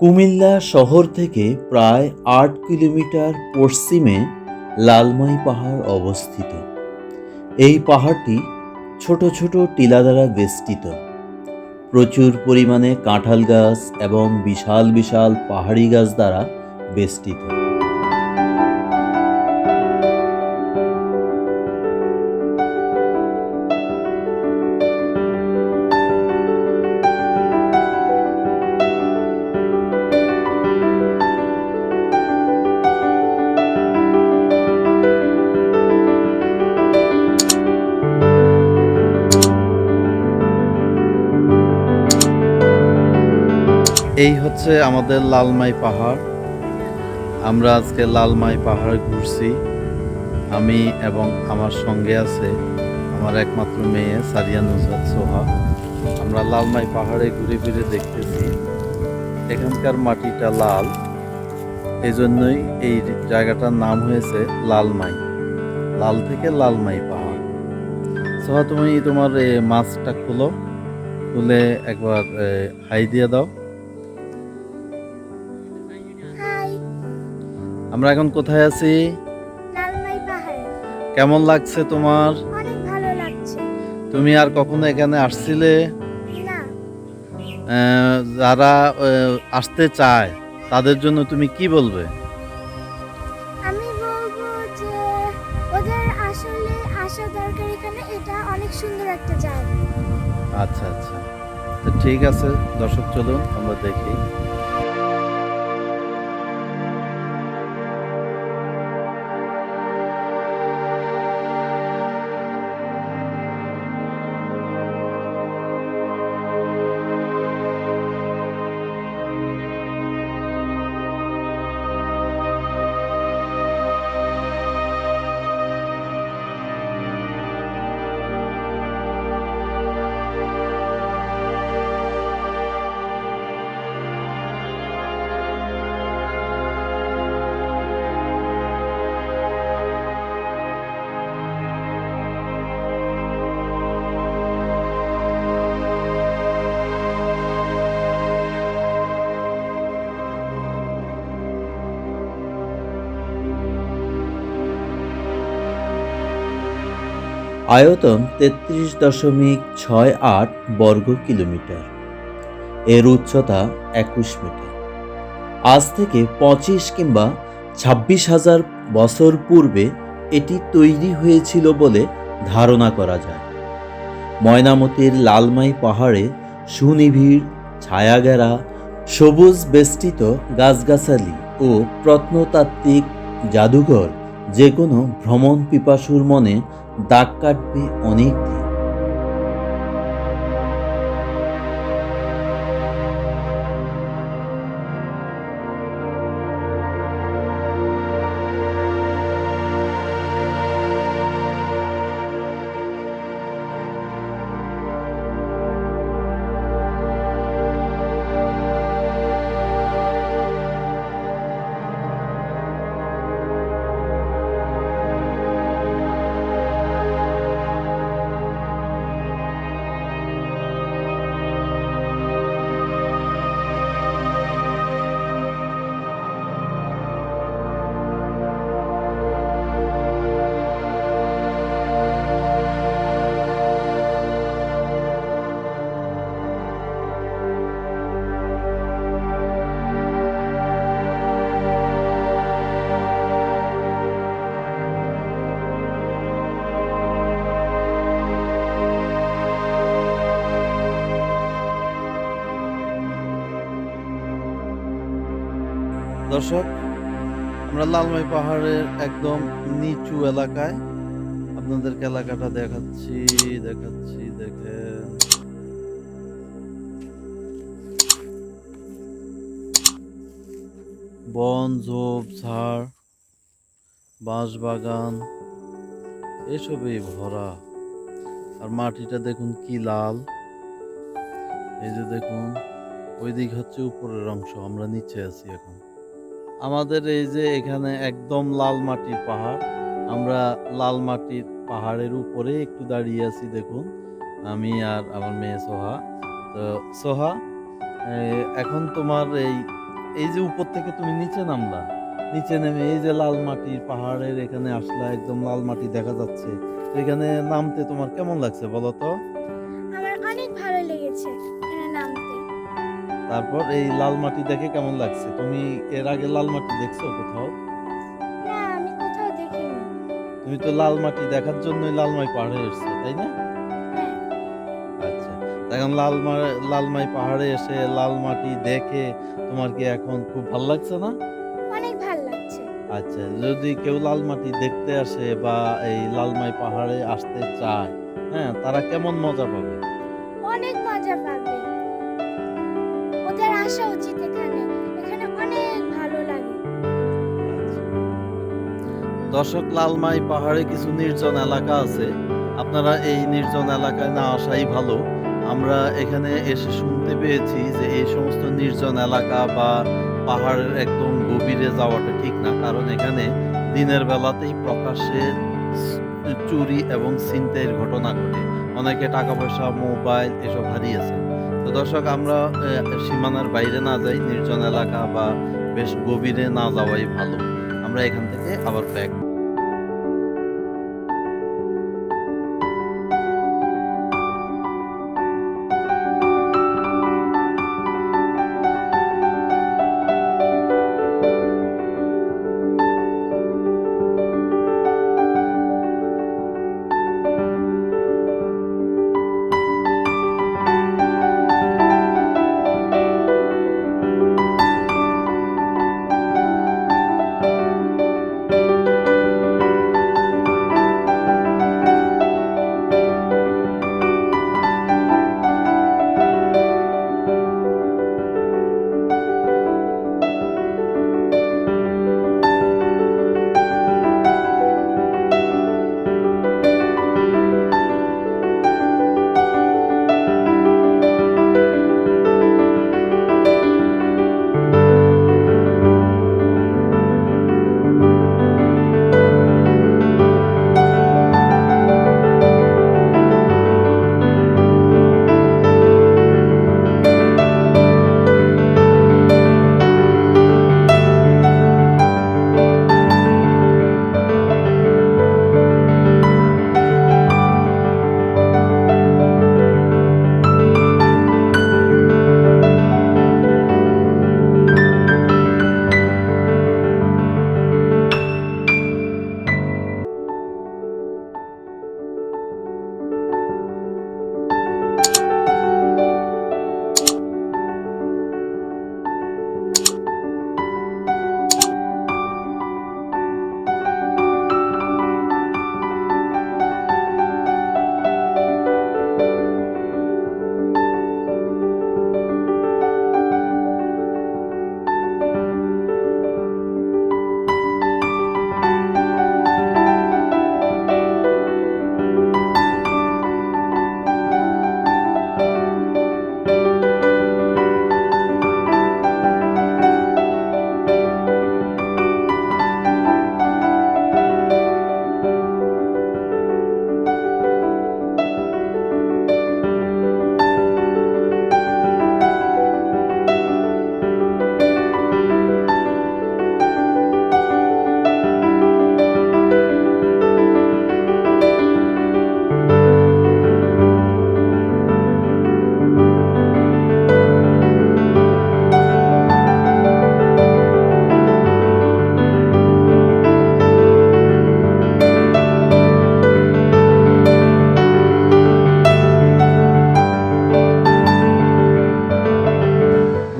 কুমিল্লা শহর থেকে প্রায় ৮ কিলোমিটার পশ্চিমে লালমাই পাহাড় অবস্থিত। এই পাহাড়টি ছোট ছোট টিলা দ্বারা বেষ্টিত। প্রচুর পরিমাণে কাঁঠাল গাছ এবং বিশাল বিশাল পাহাড়ি গাছ দ্বারা বেষ্টিত। এই হচ্ছে আমাদের লালমাই পাহাড়। আমরা আজকে লালমাই পাহাড় ঘুরছি। আমি এবং আমার সঙ্গে আছে আমার একমাত্র মেয়ে সারিয়া নুসরাত সোহা। আমরা লালমাই পাহাড়ে ঘুরে ফিরে দেখতেছি। এখানকার মাটিটা লাল, এই জন্যই এই জায়গাটার নাম হয়েছে লালমাই। লাল থেকে লালমাই পাহাড়। সোহা, তুমি তোমার মাছটা খুলে একবার হাই দিয়ে দাও। আমরা এখন কোথায় আছি? লালমাই পাহাড়ে। কেমন লাগছে তোমার? অনেক ভালো লাগছে। তুমি আর কখনো এখানে আসছিলে? না। যারা আসতে চায় তাদের জন্য তুমি কি বলবে? আমি বলবো যে ওদের আসলে আসা দরকার এখানে, এটা অনেক সুন্দর একটা জায়গা। আচ্ছা আচ্ছা, তো ঠিক আছে দর্শক, চলুন আমরা দেখি। আয়তন ৩৩.৬৮ বর্গ কিলোমিটার। এর উচ্চতা ২১ মিটার। আজ থেকে ২৫ কিংবা ২৬,০০০ বছর পূর্বে এটি তৈরি হয়েছিল বলে ধারণা করা যায়। ময়নামতির লালমাই পাহাড়ে সুনিবিড়, ছায়াঘেরা, সবুজ বেষ্টিত গাছগাছালি ও প্রত্নতাত্ত্বিক জাদুঘর যে কোনো ভ্রমণ পিপাসুর মনে দাগ কাটবে অনেক দিন। দর্শক, আমরা লালমাই পাহাড়ের একদম নিচু এলাকায় আপনাদেরকে এলাকাটা দেখাচ্ছি। দেখেন, বন, ঝোপ ঝাড়, বাঁশ বাগান এসবেই ভরা। আর মাটিটা দেখুন কি লাল। এই যে দেখুন, ওই দিক হচ্ছে উপরের অংশ, আমরা নিচে আছি এখন। আমাদের এই যে এখানে একদম লাল মাটির পাহাড়। আমরা লাল মাটির পাহাড়ের উপরে একটু দাঁড়িয়ে আছি দেখুন, আমি আর আমার মেয়ে সোহা। তো সোহা, এখন তোমার এই এই যে উপর থেকে তুমি নিচে নামলা, নিচে নেমে এই যে লাল মাটির পাহাড়ের এখানে আসলা, একদম লাল মাটি দেখা যাচ্ছে। তো এখানে নামতে তোমার কেমন লাগছে বলো তো? আমার অনেক ভালো লেগেছে এখানে নামতে। তারপর এই লাল মাটি দেখে কেমন লাগছে? তুমি এর আগে লাল মাটি দেখছো কোথাও? না, আমি কোথাও দেখিনি। তুমি তো লাল মাটি দেখার জন্যই লালমাই পাহাড়ে এসছো, তাই না? হ্যাঁ, আচ্ছা, এখন লালমাই পাহাড়ে এসে লাল মাটি দেখে তোমার কি এখন খুব ভালো লাগছে না? অনেক ভালো লাগছে। আচ্ছা, যদি কেউ লাল মাটি দেখতে আসে বা এই লালমাই পাহাড়ে আসতে চায়, হ্যাঁ, তারা কেমন মজা পাবে? অনেক মজা পাবে। ওদের আসা উচিত এখানে। এখানে অনেক ভালো লাগে। আচ্ছা। দর্শক, লালমাই পাহাড়ে কিছু নির্জন এলাকা আছে, আপনারা এই নির্জন এলাকায় না আসাই ভালো। আমরা এখানে এসে শুনতে পেয়েছি যে এই সমস্ত নির্জন এলাকা বা পাহাড়ের একদম গভীরে যাওয়াটা ঠিক না, কারণ এখানে দিনের বেলাতেই প্রকাশ্যে চুরি এবং ছিনতাইয়ের ঘটনা ঘটে। অনেকে টাকা পয়সা, মোবাইল এসব হারিয়েছে। তো দর্শক, আমরা সীমানার বাইরে না যাই, নির্জন এলাকা বা বেশ গভীরে না যাওয়াই ভালো। আমরা এখান থেকে আবার ব্যাক।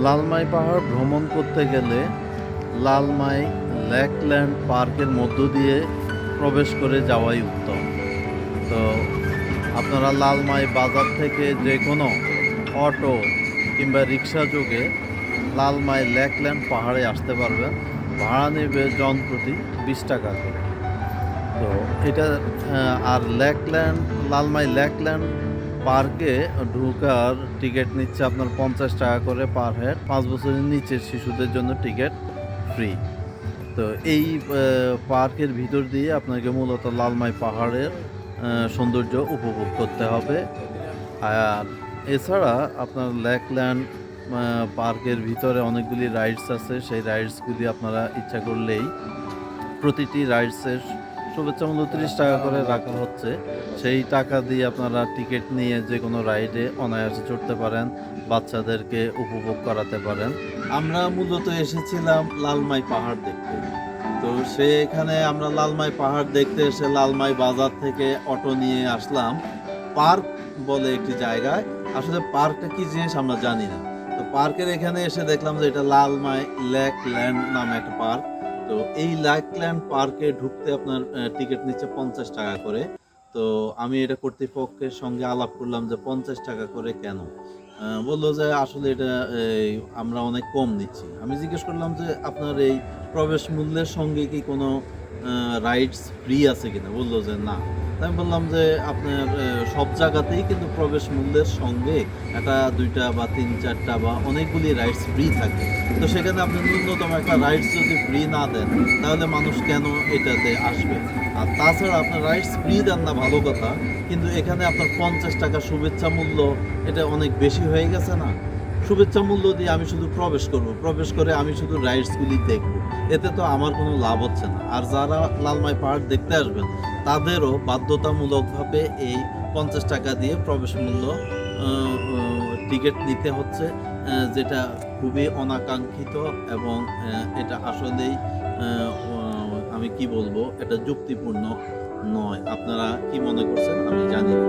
লালমাই পাহাড় ভ্রমণ করতে গেলে লালমাই লেকল্যান্ড পার্কের মধ্য দিয়ে প্রবেশ করে যাওয়াই উত্তম। তো আপনারা লালমাই বাজার থেকে যে কোনো অটো কিংবা রিক্সা যোগে লালমাই লেকল্যান্ড পাহাড়ে আসতে পারবেন। ভাড়া নেবে জনপ্রতি 20 টাকা করে। তো এটা আর লালমাই লেকল্যান্ড পার্কে ঢোকার টিকিট নিচ্ছে আপনার 50 টাকা করে পার হেড। 5 বছরের নিচের শিশুদের জন্য টিকিট ফ্রি। তো এই পার্কের ভিতর দিয়ে আপনাকে মূলত লালমাই পাহাড়ের সৌন্দর্য উপভোগ করতে হবে। আর এছাড়া আপনার লেকল্যান্ড পার্কের ভিতরে অনেকগুলি রাইডস আছে, সেই রাইডসগুলি আপনারা ইচ্ছা করলেই প্রতিটি রাইডসের শুভেচ্ছা মূল্য 30 টাকা করে রাখা হচ্ছে। সেই টাকা দিয়ে আপনারা টিকিট নিয়ে যে কোনো রাইডে অনায়াসে চড়তে পারেন, বাচ্চাদেরকে উপভোগ করাতে পারেন। আমরা মূলত এসেছিলাম লালমাই পাহাড় দেখতে। তো সেখানে আমরা লালমাই পাহাড় দেখতে এসে লালমাই বাজার থেকে অটো নিয়ে আসলাম পার্ক বলে একটি জায়গায়। আসলে পার্কটা কি জিনিস আমরা জানি না। তো পার্কের এখানে এসে দেখলাম যে এটা লালমাই লেক ল্যান্ড নামে একটা পার্ক। তো এই লেকল্যান্ড পার্কে ঢুকতে আপনার টিকিট নিচ্ছে 50 টাকা করে। তো আমি এটা কর্তৃপক্ষের সঙ্গে আলাপ করলাম যে 50 টাকা করে কেন? বললো যে আসলে এটা আমরা অনেক কম নিচ্ছি। আমি জিজ্ঞেস করলাম যে আপনার এই প্রবেশ মূল্যের সঙ্গে কি কোনো রাইডস ফ্রি আছে কিনা? বললো যে না। তো আমি বললাম যে আপনার সব জায়গাতেই কিন্তু প্রবেশ মূল্যের সঙ্গে একটা 2টা বা 3-4টা বা অনেকগুলি রাইডস ফ্রি থাকে। তো সেখানে আপনি ন্যূনতম একটা রাইডস যদি ফ্রি না দেন তাহলে মানুষ কেন এটাতে আসবে? আর তাছাড়া আপনার রাইডস ফ্রি দেন না ভালো কথা, কিন্তু এখানে আপনার 50 টাকা শুভেচ্ছা মূল্য, এটা অনেক বেশি হয়ে গেছে না? শুভেচ্ছা মূল্য দিয়ে আমি শুধু প্রবেশ করব, প্রবেশ করে আমি শুধু রাইডসগুলি দেখব, এতে তো আমার কোনো লাভ হচ্ছে না। আর যারা লালমাই পাহাড় দেখতে আসবেন তাদেরও বাধ্যতামূলকভাবে এই 50 টাকা দিয়ে প্রবেশ মূল্য টিকিট নিতে হচ্ছে, যেটা খুবই অনাকাঙ্ক্ষিত এবং এটা আসলেই আমি কি বলবো, এটা যুক্তিপূর্ণ নয়। আপনারা কি মনে করছেন আমি জানি না।